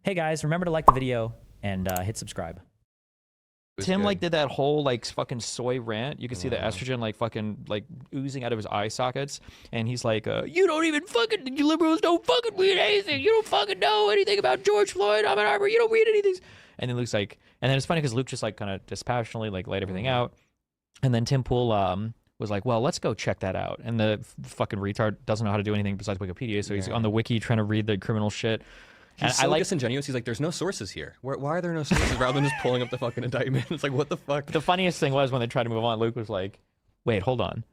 Hey guys, remember to like the video and hit subscribe. Tim like did that whole like fucking soy rant. You can see the estrogen like fucking like oozing out of his eye sockets, and he's like, "You don't even fucking, you liberals don't fucking read anything. You don't fucking know anything about George Floyd. I'm an armor. You don't read anything." And then Luke's like, and then it's funny because Luke just like kind of dispassionately like laid everything out, and then Tim Pool was like, "Well, let's go check that out." And the fucking retard doesn't know how to do anything besides Wikipedia, so he's on the wiki trying to read the criminal shit. He's so disingenuous. He's like, there's no sources here. Why are there no sources rather than just pulling up the fucking indictment? It's like, what the fuck? The funniest thing was when they tried to move on, Luke was like, wait, hold on.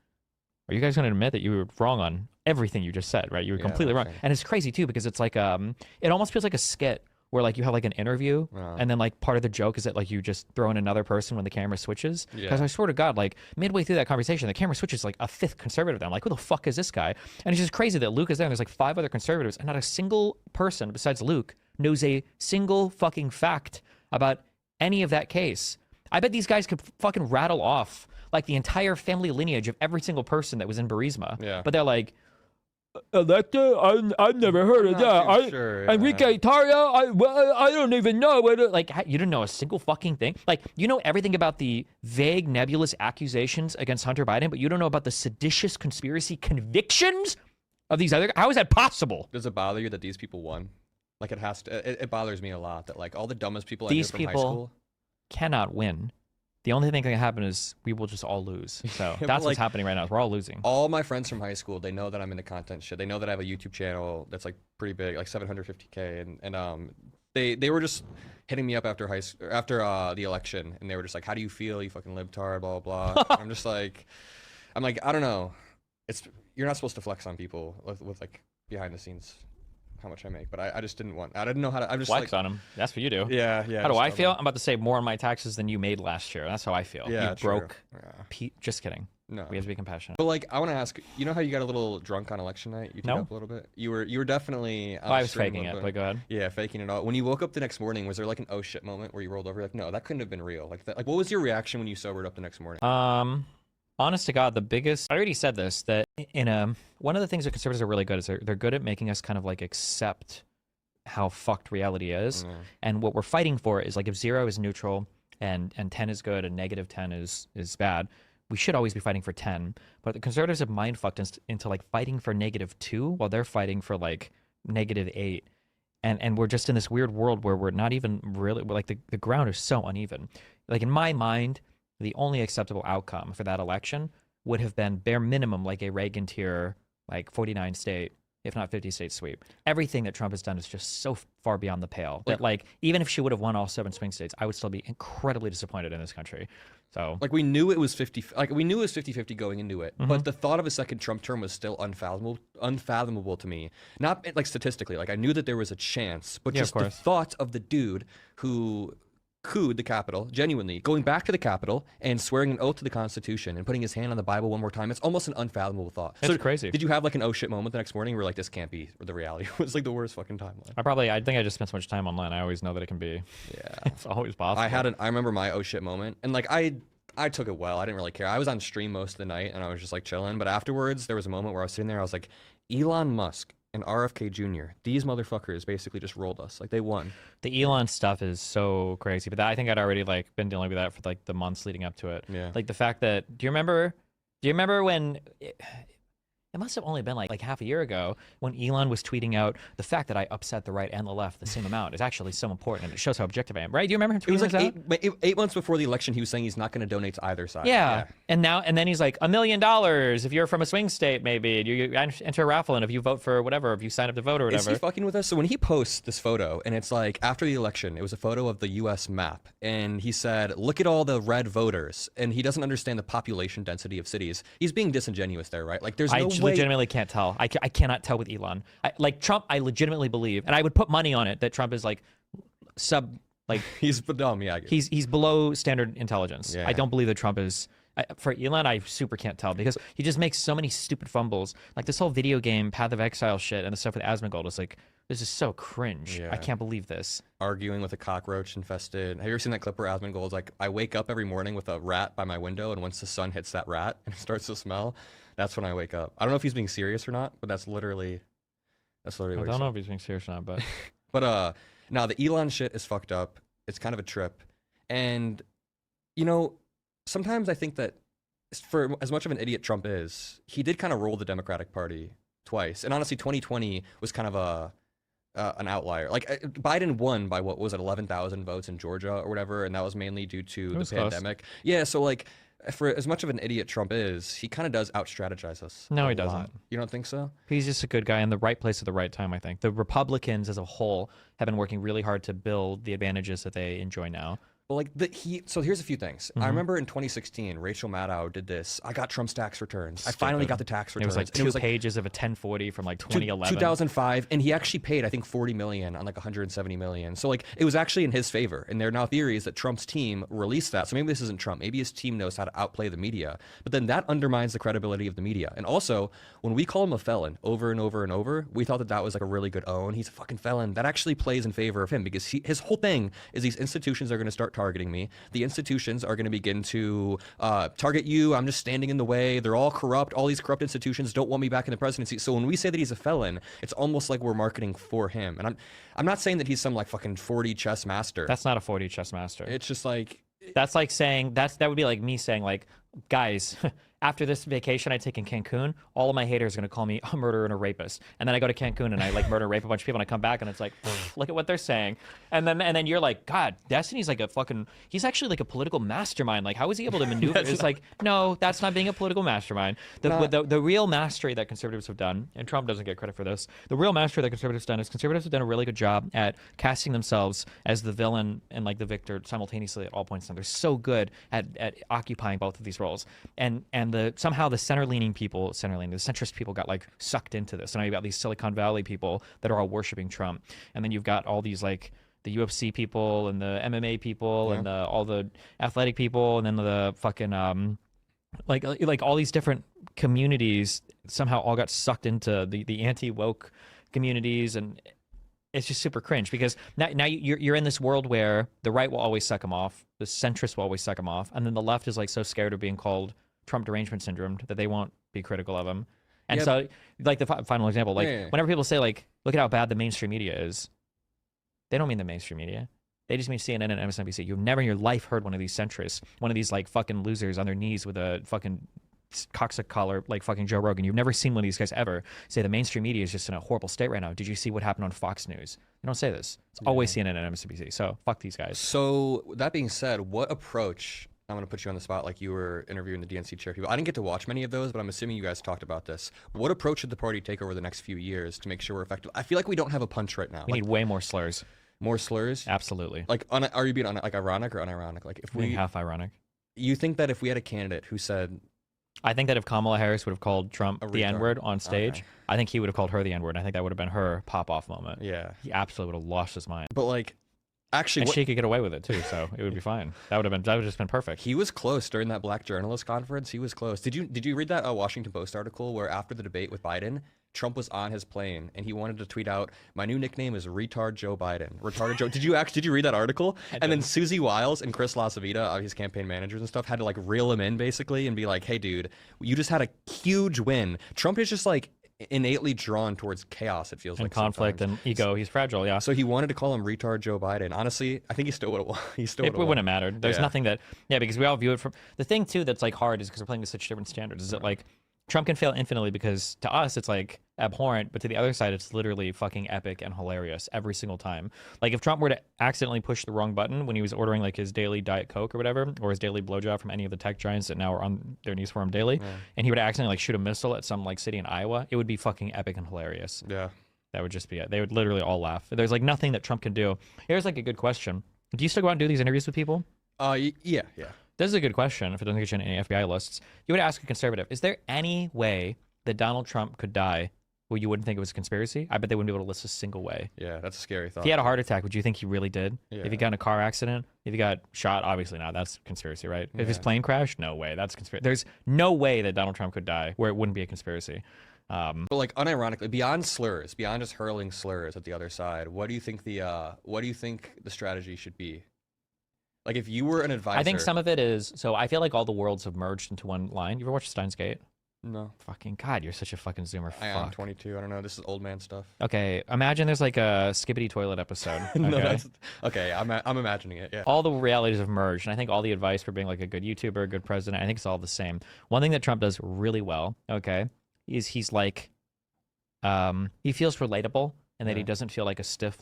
Are you guys going to admit that you were wrong on everything you just said, right? You were completely wrong. And it's crazy, too, because it's like, it almost feels like a skit where like you have like an interview and then like part of the joke is that like you just throw in another person when the camera switches. Because I swear to God, like midway through that conversation, the camera switches like a fifth conservative. I'm like, who the fuck is this guy? And it's just crazy that Luke is there and there's like 5 other conservatives and not a single person besides Luke knows a single fucking fact about any of that case. I bet these guys could fucking rattle off like the entire family lineage of every single person that was in Burisma. Yeah. But they're like, Electa, I've never heard of that. Enrique Tarrio, I don't even know what. Like, you didn't know a single fucking thing. Like, you know everything about the vague, nebulous accusations against Hunter Biden, but you don't know about the seditious conspiracy convictions of these other. How is that possible? Does it bother you that these people won? Like, it has to. It bothers me a lot that like all the dumbest people I knew from high school cannot win. The only thing that can happen is we will just all lose. So that's what's happening right now. We're all losing. All my friends from high school, they know that I'm into content shit. They know that I have a YouTube channel that's like pretty big, like 750K, and they were just hitting me up after the election, and they were just like, "How do you feel? You fucking libtard, blah blah blah." I'm like, I don't know. You're not supposed to flex on people with like behind the scenes how much I make, but I just didn't want. I didn't know how to. I'm just flex like, on them. That's what you do. Yeah. How do I feel? I'm about to say more on my taxes than you made last year. That's how I feel. Yeah, you broke. Just kidding. No, we have to be compassionate. But like, I want to ask. You know how you got a little drunk on election night? You took up a little bit. You were definitely. I was faking it. But go ahead. Yeah, faking it all. When you woke up the next morning, was there like an oh shit moment where you rolled over? Like, no, that couldn't have been real. Like, what was your reaction when you sobered up the next morning? Honest to God, the biggest. I already said this that one of the things that conservatives are really good is they're good at making us kind of like accept how fucked reality is. And what we're fighting for is like if 0 is neutral and 10 is good and negative 10 is bad, we should always be fighting for 10. But the conservatives have mind fucked into like fighting for -2 while they're fighting for like -8. And we're just in this weird world where we're not even really, like the ground is so uneven. Like in my mind, the only acceptable outcome for that election would have been bare minimum like a Reagan tier, like 49 state, if not 50 state sweep. Everything that Trump has done is just so far beyond the pale that like even if she would have won all 7 swing states, I would still be incredibly disappointed in this country. So like we knew it was 50-50 going into it, but the thought of a second Trump term was still unfathomable to me. Not like statistically, like I knew that there was a chance, but just the thought of the dude who cooed the Capitol, genuinely going back to the Capitol and swearing an oath to the Constitution and putting his hand on the Bible one more time. It's almost an unfathomable thought. It's crazy. Did you have like an oh shit moment the next morning where like this can't be the reality? It was like the worst fucking timeline. I think I just spent so much time online. I always know that it can be. Yeah, it's always possible. I remember my oh shit moment, and like I took it well. I didn't really care. I was on stream most of the night and I was just like chilling. But afterwards, there was a moment where I was sitting there. I was like, Elon Musk and RFK Jr., these motherfuckers basically just rolled us. Like, they won. The Elon stuff is so crazy. But I think I'd already, like, been dealing with that for, like, the months leading up to it. Yeah. Like, the fact that... Do you remember when... It must have only been like half a year ago when Elon was tweeting out the fact that I upset the right and the left the same amount is actually so important, and it shows how objective I am, right? Do you remember him tweeting that? It was like 8 months before the election. He was saying he's not going to donate to either side. Yeah. And then he's like, $1 million if you're from a swing state, maybe you enter a raffle, and if you vote for whatever, if you sign up to vote or whatever. Is he fucking with us? So when he posts this photo, and it's like after the election, it was a photo of the U.S. map, and he said, "Look at all the red voters," and he doesn't understand the population density of cities. He's being disingenuous there, right? Like, there's no way. I legitimately can't tell. I cannot tell with Elon. Like Trump, I legitimately believe, and I would put money on it that Trump is like he's dumb. Yeah, he's below standard intelligence. Yeah. I don't believe that Trump is. For Elon, I super can't tell because he just makes so many stupid fumbles. Like this whole video game Path of Exile shit and the stuff with Asmongold is like, this is so cringe. Yeah. I can't believe this. Arguing with a cockroach infested. Have you ever seen that clip where Asmongold's like, I wake up every morning with a rat by my window, and once the sun hits that rat and it starts to smell, that's when I wake up. I don't know if he's being serious or not, but that's literally what I don't know if he's being serious or not, but but Now the Elon shit is fucked up. It's kind of a trip, and you know, sometimes I think that for as much of an idiot Trump is, he did kind of roll the Democratic Party twice. And honestly, 2020 was kind of an outlier. Like Biden won by what was it, 11,000 votes in Georgia or whatever, and that was mainly due to the pandemic. Close. Yeah, so like for as much of an idiot Trump is, he kind of does out-strategize us. No, he doesn't. You don't think so? He's just a good guy in the right place at the right time, I think. The Republicans as a whole have been working really hard to build the advantages that they enjoy now. Well, like so here's a few things. I remember in 2016, Rachel Maddow did this. I got Trump's tax returns. Stupid. I finally got the tax returns. It was like two pages of a 1040 from like 2011. 2005, and he actually paid, I think, 40 million on like 170 million. So like it was actually in his favor. And there are now theories that Trump's team released that. So maybe this isn't Trump. Maybe his team knows how to outplay the media. But then that undermines the credibility of the media. And also, when we call him a felon over and over and over, we thought that that was like a really good own. He's a fucking felon. That actually plays in favor of him because his whole thing is these institutions are going to start targeting me. The institutions are going to begin to target you. I'm just standing in the way. They're all corrupt. All these corrupt institutions don't want me back in the presidency. So when we say that he's a felon, it's almost like we're marketing for him. And I'm not saying that he's some like fucking 40 chess master. That's not a 40 chess master. It's just like that's like saying that would be like me saying like, guys, after this vacation I take in Cancun, all of my haters are going to call me a murderer and a rapist. And then I go to Cancun and I like murder and rape a bunch of people and I come back and it's like, look at what they're saying. And then you're like, God, Destiny's like he's actually like a political mastermind. Like, how is he able to maneuver? It's like, no, that's not being a political mastermind. The real mastery that conservatives have done, and Trump doesn't get credit for this, the real mastery that conservatives have done is conservatives have done a really good job at casting themselves as the villain and like the victor simultaneously at all points in time. They're so good at occupying both of these roles. And somehow the the centrist people got like sucked into this. And now you've got these Silicon Valley people that are all worshiping Trump. And then you've got all these like the UFC people and the MMA people and all the athletic people and then the fucking like all these different communities somehow all got sucked into the anti-woke communities. And it's just super cringe because now you're in this world where the right will always suck them off, the centrists will always suck them off, and then the left is like so scared of being called Trump derangement syndrome that they won't be critical of him. And so, like the final example, like whenever people say like, look at how bad the mainstream media is, they don't mean the mainstream media. They just mean CNN and MSNBC. You've never in your life heard one of these centrists, one of these like fucking losers on their knees with a fucking cocksuck collar like fucking Joe Rogan. You've never seen one of these guys ever say the mainstream media is just in a horrible state right now. Did you see what happened on Fox News? You don't say this. It's always CNN and MSNBC. So fuck these guys. So that being said, what approach? I'm going to put you on the spot like you were interviewing the DNC chair people. I didn't get to watch many of those, but I'm assuming you guys talked about this. What approach should the party take over the next few years to make sure we're effective? I feel like we don't have a punch right now. We need way more slurs. More slurs? Absolutely. Like, are you being like ironic or unironic? Like, if we half ironic. You think that if we had a candidate who said, I think that if Kamala Harris would have called Trump the N-word on stage, I think he would have called her the N-word. I think that would have been her pop-off moment. Yeah. He absolutely would have lost his mind. But like, actually, and she could get away with it too, so it would be fine. That would have just been perfect. He was close during that Black Journalist Conference. He was close. Did you read that Washington Post article where after the debate with Biden, Trump was on his plane and he wanted to tweet out, "My new nickname is Retard Joe Biden." Retarded Joe. Did you read that article? And then Susie Wiles and Chris LaCivita, his campaign managers and stuff, had to like reel him in basically and be like, "Hey, dude, you just had a huge win." Trump is just like innately drawn towards chaos. It feels like conflict sometimes. and ego. He's fragile. Yeah. So he wanted to call him Retard Joe Biden. Honestly, I think he still would have. It wouldn't have mattered. There's nothing that. Yeah, because we all view it from the thing too. That's like hard is because we're playing with such different standards. Is that like Trump can fail infinitely because to us it's like abhorrent, but to the other side it's literally fucking epic and hilarious every single time. Like if Trump were to accidentally push the wrong button when he was ordering like his daily Diet Coke or whatever, or his daily blowjob from any of the tech giants that now are on their knees for him daily, and he would accidentally like shoot a missile at some like city in Iowa, it would be fucking epic and hilarious. Yeah. That would just be it. They would literally all laugh. There's like nothing that Trump can do. Here's like a good question. Do you still go out and do these interviews with people? Yeah. This is a good question. If it doesn't get you on any FBI lists, you would ask a conservative, is there any way that Donald Trump could die where you wouldn't think it was a conspiracy? I bet they wouldn't be able to list a single way. Yeah, that's a scary thought. If he had a heart attack, would you think he really did? Yeah. If he got in a car accident, if he got shot, obviously not. That's conspiracy, right? If his plane crashed, no way. That's conspiracy. There's no way that Donald Trump could die where it wouldn't be a conspiracy. But like unironically, beyond slurs, beyond just hurling slurs at the other side, what do you think the strategy should be? Like if you were an advisor, I think some of it is. So I feel like all the worlds have merged into one line. You ever watched Steins Gate? No. Fucking God, you're such a fucking zoomer. I am Fuck. 22. I don't know. This is old man stuff. Okay, imagine there's like a Skibbity Toilet episode. Okay? No, that's okay. I'm imagining it. Yeah. All the realities have merged, and I think all the advice for being like a good YouTuber, a good president, I think it's all the same. One thing that Trump does really well, okay, is he's like, he feels relatable, and that he Yeah. doesn't feel like a stiff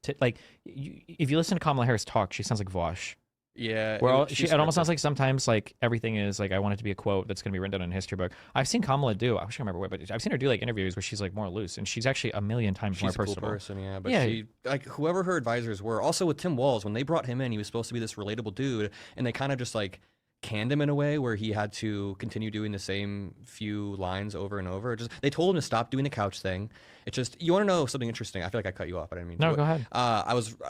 if you listen to Kamala Harris talk, she sounds like Vosh. Yeah. It almost sounds like sometimes like everything is like I want it to be a quote that's going to be written down in a history book. I've seen Kamala do. I wish I remember what, but I've seen her do like interviews where she's like more loose, and she's actually a million times more She's a cool personable. person, yeah. But Yeah. she, like, whoever her advisors were, also with Tim Walz, when they brought him in, he was supposed to be this relatable dude, and they kind of just like canned him in a way where he had to continue doing the same few lines over and over. Just they told him to stop doing the couch thing. It's just you want to know something interesting. I feel like I cut you off, but I didn't mean No, to. go ahead. While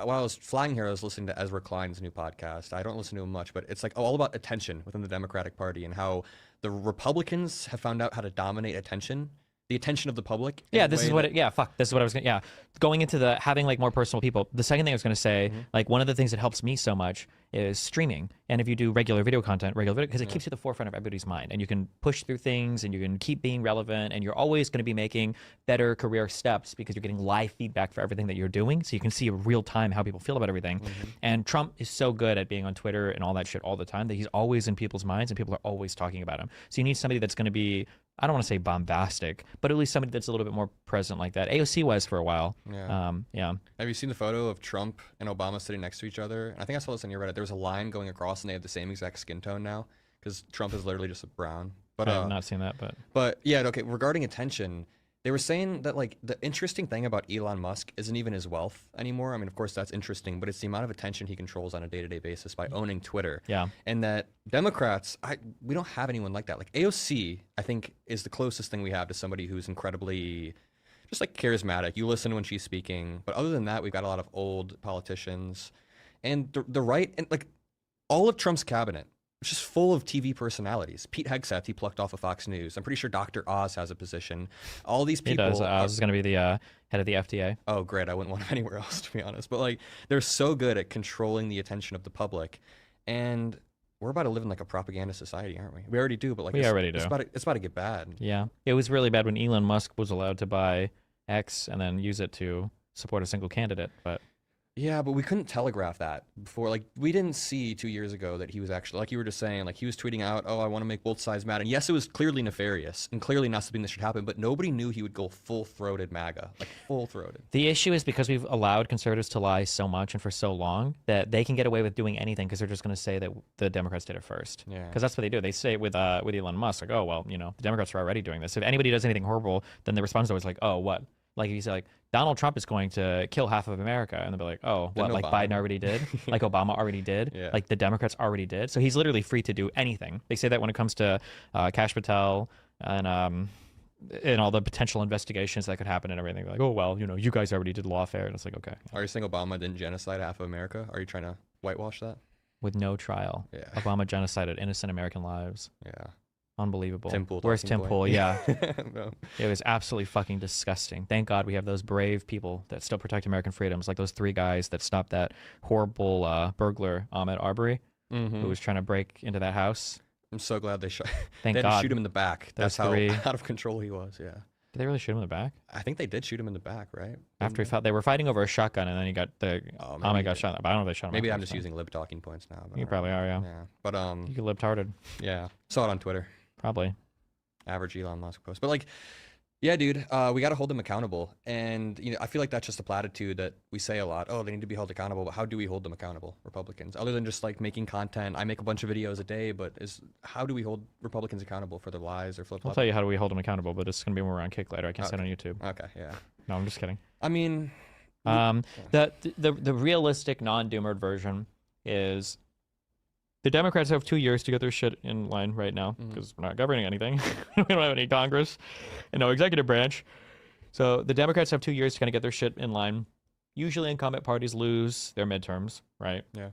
I was flying here, I was listening to Ezra Klein's new podcast. I don't listen to him much, but it's like all about attention within the Democratic Party and how the Republicans have found out how to dominate attention. The attention of the public. Yeah, this is what this is what I was gonna going into the having like more personal people. The second thing I was gonna say, like one of the things that helps me so much is streaming. And if you do regular video content, because it keeps you at the forefront of everybody's mind, and you can push through things, and you can keep being relevant, and you're always going to be making better career steps because you're getting live feedback for everything that you're doing, so you can see in real time how people feel about everything. And Trump is so good at being on Twitter and all that shit all the time that he's always in people's minds, and people are always talking about him. So you need somebody that's going to be, I don't want to say bombastic, but at least somebody that's a little bit more present like that. AOC was for a while. Yeah. Have you seen the photo of Trump and Obama sitting next to each other? I think I saw this on your Reddit. There was a line going across, and they have the same exact skin tone now because Trump is literally just a brown. But I have not seen that, But yeah, okay. Regarding attention, they were saying that like the interesting thing about Elon Musk isn't even his wealth anymore. I mean, of course that's interesting, but it's the amount of attention he controls on a day-to-day basis by owning Twitter. Yeah. And that Democrats, we don't have anyone like that. Like AOC, I think, is the closest thing we have to somebody who's incredibly just like charismatic. You listen when she's speaking, but other than that, we've got a lot of old politicians, and the right, and like all of Trump's cabinet. It's just full of TV personalities. Pete Hegseth, he plucked off of Fox News. I'm pretty sure Dr. Oz has a position. All these people. He does. Oz is going to be the head of the FDA. Oh, great. I wouldn't want him anywhere else, to be honest. But like, they're so good at controlling the attention of the public. And we're about to live in like a propaganda society, aren't we? We already do, but like We already do. It's about to get bad. Yeah. It was really bad when Elon Musk was allowed to buy X and then use it to support a single candidate. But Yeah, but we couldn't telegraph that before. Like, we didn't see 2 years ago that he was actually, like you were just saying, like he was tweeting out, oh, I want to make both sides mad. And yes, it was clearly nefarious and clearly not something that should happen, but nobody knew he would go full-throated MAGA, like full-throated. the issue is because we've allowed conservatives to lie so much and for so long that they can get away with doing anything because they're just going to say that the Democrats did it first. Yeah. Because that's what they do. They say with Elon Musk, like, oh, well, you know, the Democrats are already doing this. If anybody does anything horrible, then the response is always like, oh, what? Like if you say like Donald Trump is going to kill half of America, and they'll be like, oh, what? Didn't Like Obama. Biden already did, like Obama already did, Yeah. like the Democrats already did. So he's literally free to do anything. They say that when it comes to Kash Patel and all the potential investigations that could happen and everything. They're like, oh well, you know, you guys already did lawfare, and it's like, okay, Are you saying Obama didn't genocide half of America? Are you trying to whitewash that? with no trial, Yeah. Obama genocided innocent American lives. Yeah. Unbelievable. Tim Pool Where's talking Tim point. Pool? Yeah. No. It was absolutely fucking disgusting. Thank God we have those brave people that still protect American freedoms, like those 3 guys that stopped that horrible burglar, Ahmed Arbery, who was trying to break into that house. I'm so glad they shot. Thank They had God. to shoot him in the back. Those That's how 3. out of control he was. Yeah. Did they really shoot him in the back? I think they did shoot him in the back, right? After he fought, they were fighting over a shotgun, and then he got Oh, Ahmed maybe- got shot. But I don't know if they shot him. Maybe off I'm the just first using lib talking points now. But time. You probably are, yeah. Yeah. But You could live tarded, yeah. Saw it on Twitter. probably. Average Elon Musk post. But like, yeah, dude, we got to hold them accountable. And you know, I feel like that's just a platitude that we say a lot. Oh, they need to be held accountable. But how do we hold them accountable, Republicans? Other than just like making content. I make a bunch of videos a day, but how do we hold Republicans accountable for their lies or flip I'll flop? tell you how do we hold them accountable, but it's gonna be when we're on Kick later. I can't say it on YouTube. Okay, yeah. No, I'm just kidding. I mean, The realistic non-doomered version is the Democrats have 2 years to get their shit in line right now because we're not governing anything. We don't have any Congress and no executive branch. So the Democrats have 2 years to kind of get their shit in line. Usually incumbent parties lose their midterms, right? Yeah.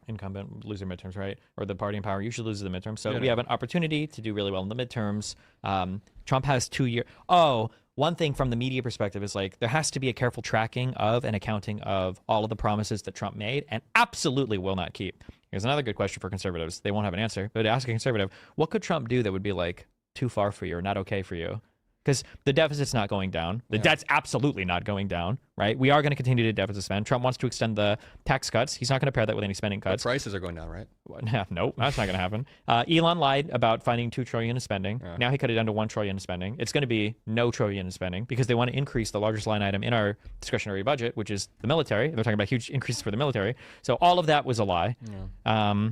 Incumbent lose their midterms, right? Or the party in power usually loses the midterms. So Yeah, we yeah. have an opportunity to do really well in the midterms. Trump has 2 years. Oh, one thing from the media perspective is like there has to be a careful tracking of and accounting of all of the promises that Trump made and absolutely will not keep. Here's another good question for conservatives. They won't have an answer, but ask a conservative, what could Trump do that would be like, too far for you or not okay for you. Because the deficit's not going down. The debt's absolutely not going down, right? We are going to continue to deficit spend. Trump wants to extend the tax cuts. He's not going to pair that with any spending cuts. The prices are going down, right? Nope, that's not going to happen. Elon lied about finding $2 trillion in spending. Yeah. Now he cut it down to $1 trillion in spending. It's going to be no trillion in spending because they want to increase the largest line item in our discretionary budget, which is the military. They're talking about huge increases for the military. So all of that was a lie. Yeah.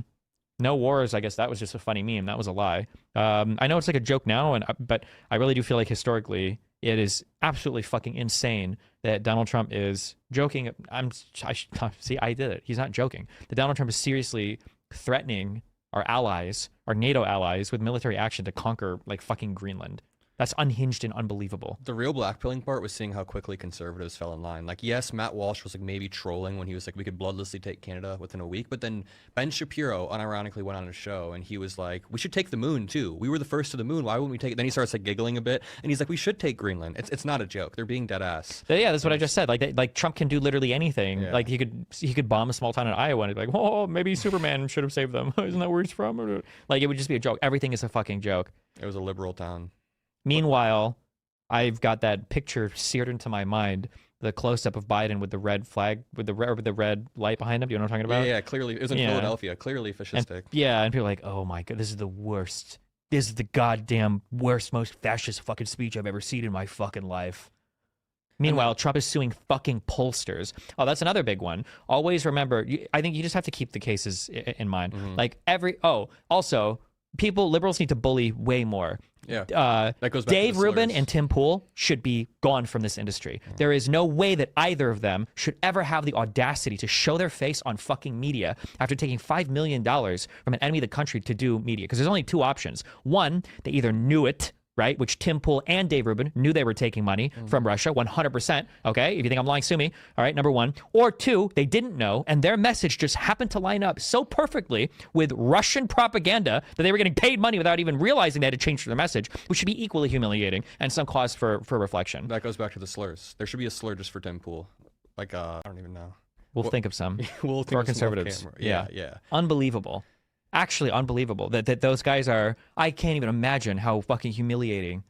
No wars, I guess that was just a funny meme. That was a lie. I know it's like a joke now, but I really do feel like historically it is absolutely fucking insane that Donald Trump is joking. See, I did it. He's not joking. That Donald Trump is seriously threatening our allies, our NATO allies, with military action to conquer like fucking Greenland. That's unhinged and unbelievable. The real blackpilling part was seeing how quickly conservatives fell in line. Like, yes, Matt Walsh was like maybe trolling when he was like, we could bloodlessly take Canada within a week. But then Ben Shapiro unironically went on a show and he was like, we should take the moon too. We were the first to the moon. Why wouldn't we take it? Then he starts like giggling a bit and he's like, we should take Greenland. It's not a joke. They're being dead ass. Yeah, that's what I just said. Like Trump can do literally anything. Yeah. Like he could bomb a small town in Iowa and be like, oh, maybe Superman should have saved them. Isn't that where he's from? Like it would just be a joke. Everything is a fucking joke. It was a liberal town. Meanwhile, I've got that picture seared into my mind, the close-up of Biden with the red flag, with the red light behind him. Do you know what I'm talking about? Yeah, clearly. It was in Philadelphia. Clearly fascistic. And people are like, oh my God, this is the worst. This is the goddamn worst, most fascist fucking speech I've ever seen in my fucking life. Meanwhile, Trump is suing fucking pollsters. Oh, that's another big one. Always remember, I think you just have to keep the cases in mind. Like also, liberals need to bully way more. Yeah, that goes back Dave to the Rubin slurs. and Tim Pool should be gone from this industry. There is no way that either of them should ever have the audacity to show their face on fucking media after taking $5 million from an enemy of the country to do media. Because there's only two options. One, they either knew it, right? Which Tim Pool and Dave Rubin knew they were taking money from Russia, 100%. Okay, if you think I'm lying, sue me. All right, number one. Or two, they didn't know, and their message just happened to line up so perfectly with Russian propaganda that they were getting paid money without even realizing they had to change their message, which should be equally humiliating and some cause for reflection. That goes back to the slurs. There should be a slur just for Tim Pool. Like, I don't even know. We'll think of some. We'll think for our of some off conservatives. camera. Yeah. Unbelievable. Actually unbelievable that those guys are. I can't even imagine how fucking humiliating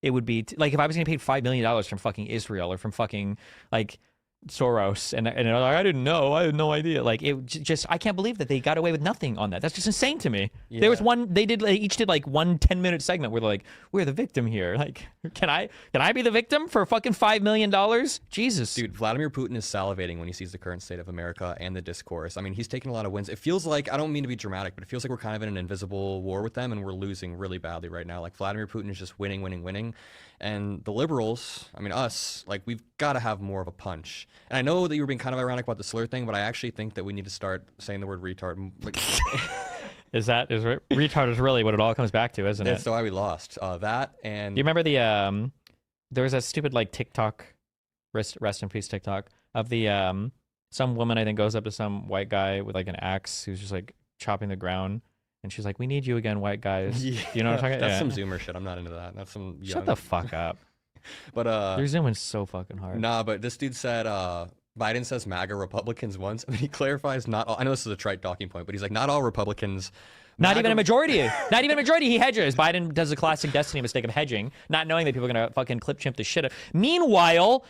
it would be like if I was getting paid $5 million from fucking Israel or from fucking like Soros and like, I didn't know, I had no idea. Like it just I can't believe that they got away with nothing on that. That's just insane to me. Yeah. There was one they each did like one 10-minute segment where they're like, we're the victim here. Like can I be the victim for fucking $5 million? Jesus. Dude, Vladimir Putin is salivating when he sees the current state of America and the discourse. I mean, he's taking a lot of wins. It feels like, I don't mean to be dramatic, but it feels like we're kind of in an invisible war with them and we're losing really badly right now. Like Vladimir Putin is just winning. And the liberals, I mean us, like we've got to have more of a punch. And I know that you were being kind of ironic about the slur thing, but I actually think that we need to start saying the word retard. Like, retard is really what it all comes back to, isn't it? that's why we lost. That and... Do you remember the there was that stupid like TikTok, rest in peace TikTok, of the some woman I think goes up to some white guy with like an axe who's just like chopping the ground. And she's like, we need you again, white guys. Yeah, you know what I'm talking about? That's some Zoomer shit. I'm not into that. That's some young... Shut the fuck up. But you're zooming so fucking hard. Nah, but this dude said Biden says MAGA Republicans once, and he clarifies not all... I know this is a trite talking point, but he's like, not all Republicans... Not even a majority. Not even a majority. He hedges. Biden does a classic Destiny mistake of hedging, not knowing that people are going to fucking clip chimp the shit out. Meanwhile...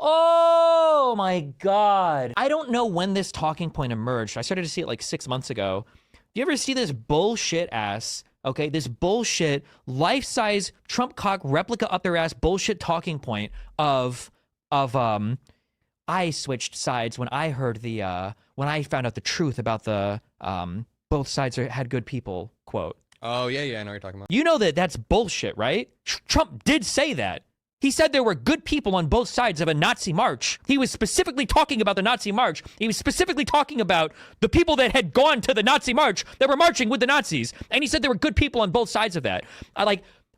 Oh my God. I don't know when this talking point emerged. I started to see it like 6 months ago. Do you ever see this bullshit ass, okay, this bullshit life-size Trump cock replica up their ass bullshit talking point of I switched sides when I heard when I found out the truth about the both sides had good people quote. Oh, yeah, I know what you're talking about. You know that's bullshit, right? Trump did say that. He said there were good people on both sides of a Nazi march. He was specifically talking about the Nazi march. He was specifically talking about the people that had gone to the Nazi march that were marching with the Nazis. And he said there were good people on both sides of that.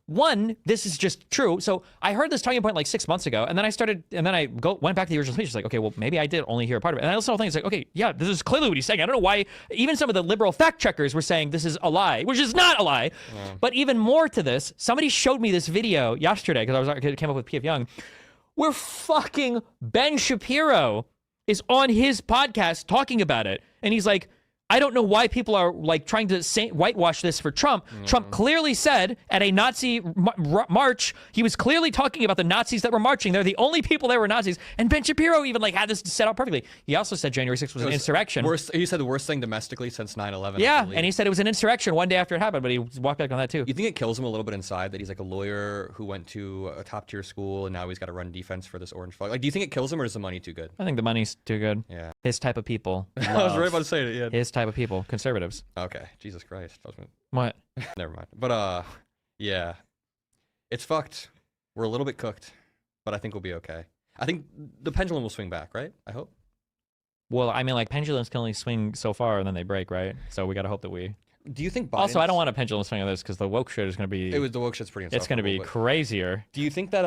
One, this is just true. So I heard this talking point like 6 months ago, and then I went back to the original speech. It's like, okay, well, maybe I did only hear a part of it. And I also think it's like, okay, yeah, this is clearly what he's saying. I don't know why even some of the liberal fact checkers were saying this is a lie, which is not a lie. Yeah. But even more to this, somebody showed me this video yesterday because I came up with P.F. Young, where fucking Ben Shapiro is on his podcast talking about it. And he's like, I don't know why people are like trying to whitewash this for Trump. Trump clearly said at a Nazi march, he was clearly talking about the Nazis that were marching. They're the only people that were Nazis. And Ben Shapiro even like had this set out perfectly. He also said January 6th was an insurrection. He said the worst thing domestically since 9/11. Yeah, and he said it was an insurrection one day after it happened, but he walked back on that too. You think it kills him a little bit inside that he's like a lawyer who went to a top tier school and now he's got to run defense for this orange flag? Like, do you think it kills him or is the money too good? I think the money's too good. Yeah. His type of people. I was right about to say it. Yeah. His type of people. Conservatives. Okay. Jesus Christ. What? Never mind. But yeah, it's fucked. We're a little bit cooked, but I think we'll be okay. I think the pendulum will swing back, right? I hope. Well, I mean, like pendulums can only swing so far and then they break, right? So we got to hope that we. Do you think Biden's... Also, I don't want a pendulum swing on this because the woke shit is going to be. The woke shit's pretty insufferable. It's going to be crazier. Do you think that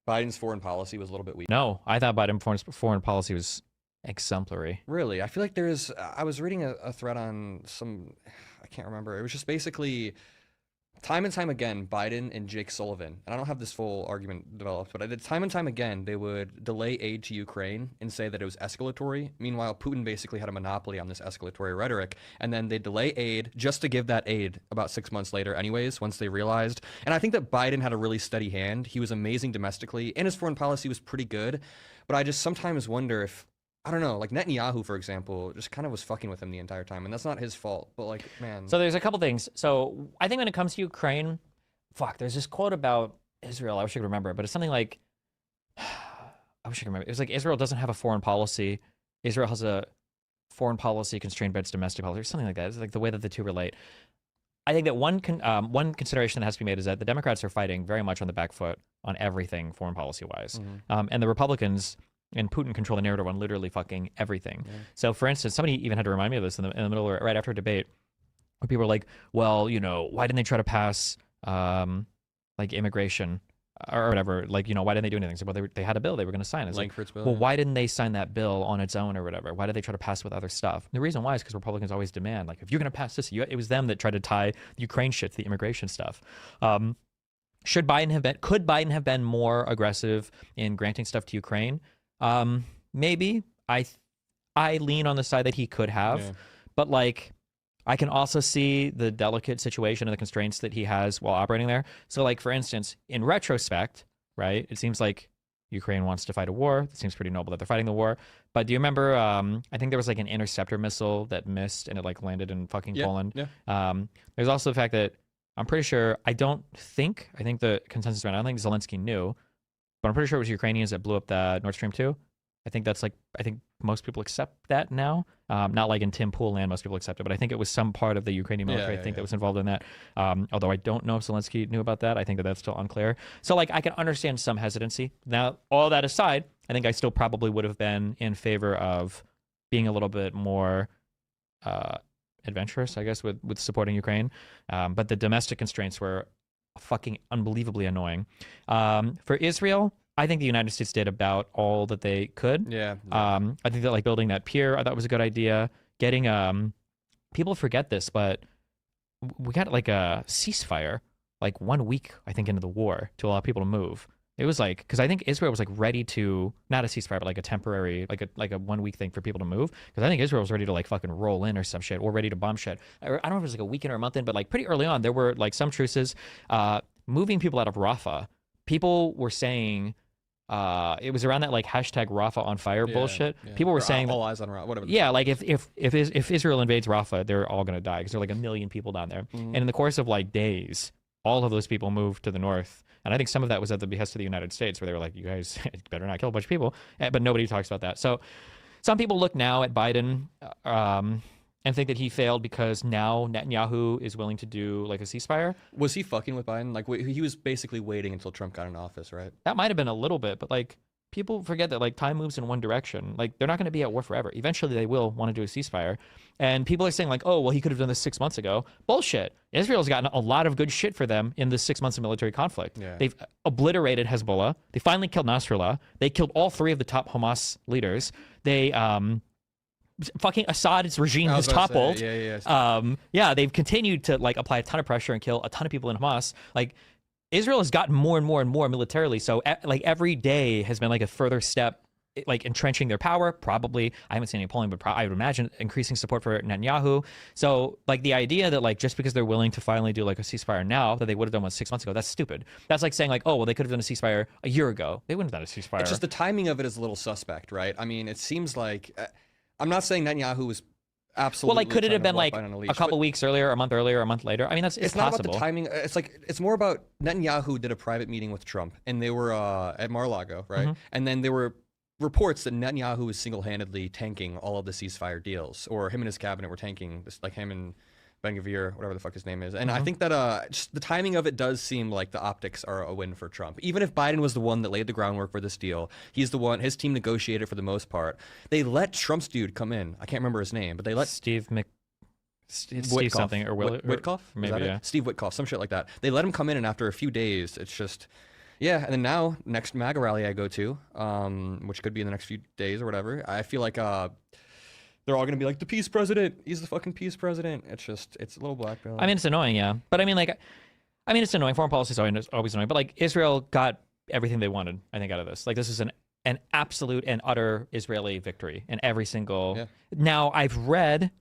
Biden's foreign policy was a little bit weak? No, I thought Biden's foreign policy was exemplary. Really? I feel like there's... I was reading a thread on some... I can't remember. It was just basically... Time and time again, Biden and Jake Sullivan, and I don't have this full argument developed, but time and time again, they would delay aid to Ukraine and say that it was escalatory. Meanwhile, Putin basically had a monopoly on this escalatory rhetoric, and then they delay aid just to give that aid about 6 months later anyways, once they realized. And I think that Biden had a really steady hand. He was amazing domestically, and his foreign policy was pretty good. But I just sometimes wonder if, I don't know, like Netanyahu, for example, just kind of was fucking with him the entire time. And that's not his fault, but like, man. So there's a couple things. So I think when it comes to Ukraine, there's this quote about Israel. I wish I could remember it, but it's something like, I wish I could remember. It was like, Israel doesn't have a foreign policy. Israel has a foreign policy constrained by its domestic policy, or something like that. It's like the way that the two relate. I think that one consideration that has to be made is that the Democrats are fighting very much on the back foot on everything foreign policy-wise. And the Republicans... and Putin control the narrative on literally fucking everything. Yeah. So, for instance, somebody even had to remind me of this in the middle, right after a debate, where people were like, well, you know, why didn't they try to pass, like, immigration or whatever? Like, you know, why didn't they do anything? So, well, they had a bill they were going to sign. It's Langford's bill, well, yeah. Why didn't they sign that bill on its own or whatever? Why did they try to pass it with other stuff? And the reason why is because Republicans always demand, like, if you're going to pass this, it was them that tried to tie the Ukraine shit to the immigration stuff. Could Biden have been more aggressive in granting stuff to Ukraine? Maybe. I lean on the side that he could have, but like I can also see the delicate situation and the constraints that he has while operating there. So like, for instance, in retrospect, right, it seems like Ukraine wants to fight a war. It seems pretty noble that they're fighting the war. But do you remember, I think there was like an interceptor missile that missed and it like landed in fucking Poland. Yeah. There's also the fact that I'm pretty sure, I think the consensus around, I don't think Zelensky knew, but I'm pretty sure it was Ukrainians that blew up the Nord Stream 2. I think most people accept that now. Not like in Tim Pool land, most people accept it, but I think it was some part of the Ukrainian military, that was involved in that. Although I don't know if Zelensky knew about that. I think that's still unclear. So like I can understand some hesitancy. Now, all that aside, I think I still probably would have been in favor of being a little bit more adventurous, I guess, with supporting Ukraine. But the domestic constraints were fucking unbelievably annoying. For Israel, I think the United States did about all that they could. Yeah. I think that like building that pier, I thought was a good idea. Getting people forget this, but we got like a ceasefire like 1 week, I think, into the war to allow people to move. It was like, because I think Israel was like ready to, not a ceasefire, but like a temporary, like a 1 week thing for people to move. Because I think Israel was ready to like fucking roll in or some shit, or ready to bomb shit. I don't know if it was like a weekend or a month in, but like pretty early on, there were like some truces moving people out of Rafah. People were saying, it was around that like hashtag Rafah on fire bullshit. Yeah. People were saying all eyes on Rafah, whatever. Yeah, like if Israel invades Rafah, they're all gonna die because there are like 1 million people down there. And in the course of like days, all of those people moved to the north. And I think some of that was at the behest of the United States, where they were like, you guys better not kill a bunch of people. But nobody talks about that. So some people look now at Biden and think that he failed because now Netanyahu is willing to do like a ceasefire. Was he fucking with Biden? Like he was basically waiting until Trump got in office, right? That might have been a little bit, but like people forget that like time moves in one direction. Like they're not going to be at war forever. Eventually they will want to do a ceasefire. And people are saying like, oh, well, he could have done this 6 months ago. Bullshit. Israel's gotten a lot of good shit for them in the 6 months of military conflict. Yeah. They've obliterated Hezbollah. They finally killed Nasrallah. They killed all 3 of the top Hamas leaders. They fucking Assad's regime has toppled. They've continued to like apply a ton of pressure and kill a ton of people in Hamas. Like Israel has gotten more and more and more militarily. So like every day has been like a further step like entrenching their power, probably. I haven't seen any polling, but I would imagine increasing support for Netanyahu. So like the idea that like just because they're willing to finally do like a ceasefire now that they would have done 6 months ago, that's stupid. That's like saying like, oh well, they could have done a ceasefire a year ago. They wouldn't have done a ceasefire. It's just the timing of it is a little suspect, right? I mean, it seems like I'm not saying Netanyahu was absolutely. Well, like could it have been like leash, a couple weeks earlier, a month earlier, a month later? I mean, it's not possible. about the timing. It's like it's more about Netanyahu did a private meeting with Trump, and they were at Mar-a-Lago, right? And then there were reports that Netanyahu was single-handedly tanking all of the ceasefire deals, or him and his cabinet were tanking this, like him and Ben-Gvir, whatever the fuck his name is. And I think that just the timing of it does seem like the optics are a win for Trump. Even if Biden was the one that laid the groundwork for this deal, he's the one, his team negotiated for the most part. They let Trump's dude come in. I can't remember his name, but they let Steve Witkoff. something or Witkoff? maybe, yeah. Steve Witkoff, some shit like that. They let him come in, and after a few days, it's just, yeah. And then now, next MAGA rally I go to, which could be in the next few days or whatever, I feel like they're all gonna be like, the peace president. He's the fucking peace president. It's just, it's a little blackmail. I mean, it's annoying, yeah. But I mean, it's annoying. Foreign policy is always annoying. But like, Israel got everything they wanted, I think, out of this. Like, this is an absolute and utter Israeli victory in every single. Yeah. Now, I've read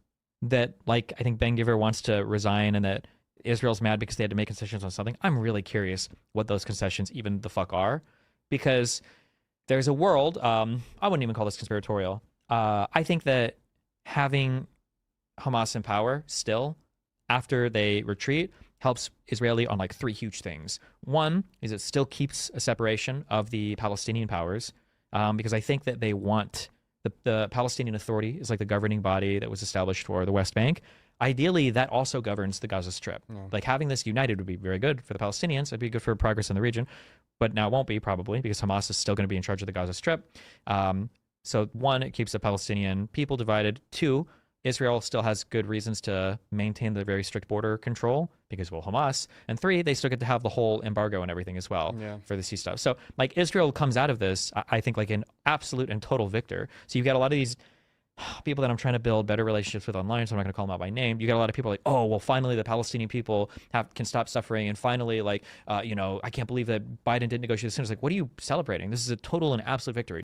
that, like, I think Ben-Gvir wants to resign and that Israel's mad because they had to make concessions on something. I'm really curious what those concessions even the fuck are, because there's a world. I wouldn't even call this conspiratorial. I think that having Hamas in power still after they retreat helps Israeli on like 3 huge things. One is it still keeps a separation of the Palestinian powers, because I think that they want the Palestinian Authority is like the governing body that was established for the West Bank. Ideally, that also governs the Gaza Strip. Like having this united would be very good for the Palestinians. It'd be good for progress in the region, but now it won't be probably because Hamas is still going to be in charge of the Gaza Strip. So one, it keeps the Palestinian people divided. 2, Israel still has good reasons to maintain the very strict border control because, well, Hamas. And 3, they still get to have the whole embargo and everything as well for the sea stuff. So like Israel comes out of this, I think, like an absolute and total victor. So you've got a lot of these people that I'm trying to build better relationships with online, so I'm not going to call them out by name. You got a lot of people like, oh, well, finally the Palestinian people can stop suffering, and finally, like, I can't believe that Biden didn't negotiate this. It's like, what are you celebrating? This is a total and absolute victory.